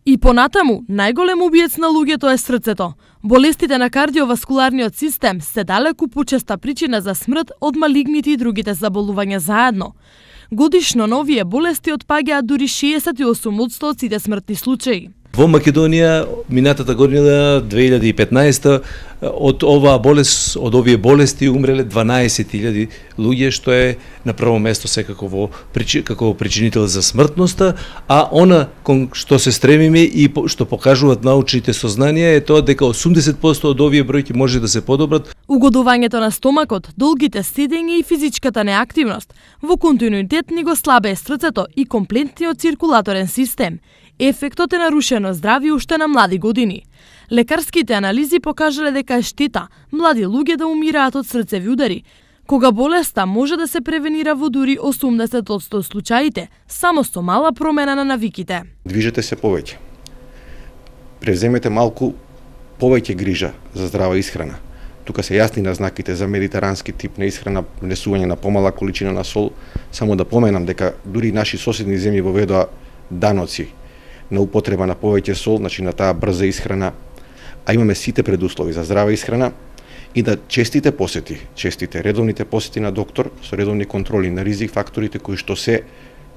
И понатаму, најголем убиец на луѓето е срцето. Болестите на кардиоваскуларниот систем се далеку почеста причина за смрт од малигните и другите заболувања заедно. Годишно на овие болести отпаѓаат дури 68% од сите смртни случаи. Во Македонија минатата година 2015 од оваа болест, од овие болести умреле 12.000 луѓе, што е на прво место секако како причинител за смртноста, а она кон што се стремиме и што покажуваат научните сознанија е тоа дека 80% од овие бројки може да се подобрат. Угодувањето на стомакот, долгите седења и физичката неактивност во континуитет ни го слабее срцето и комплетниот циркулаторен систем. Ефектот е нарушено здравје уште на млади години. Лекарските анализи покажале дека е штета млади луѓе да умираат од срцеви удари, кога болеста може да се превенира во дури 80% случаите, само со мала промена на навиките. Движете се повеќе. Превземете малку повеќе грижа за здрава исхрана. Тука се јасни назнаките за медитерански тип на исхрана, внесување на помала количина на сол. Само да поменам дека дури наши соседни земји воведоа даноци на употреба на повеќе сол, значи на таа брза исхрана, а имаме сите предуслови за здрава исхрана и да честите редовните посети на доктор со редовни контроли на ризик факторите кои што се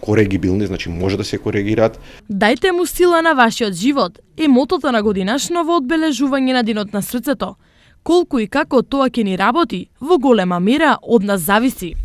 корегибилни, значи може да се коригираат. Дајте му сила на вашиот живот е мотото на годинашново одбележување на Денот на срцето. Колку и како тоа ќе ни работи, во голема мера од нас зависи.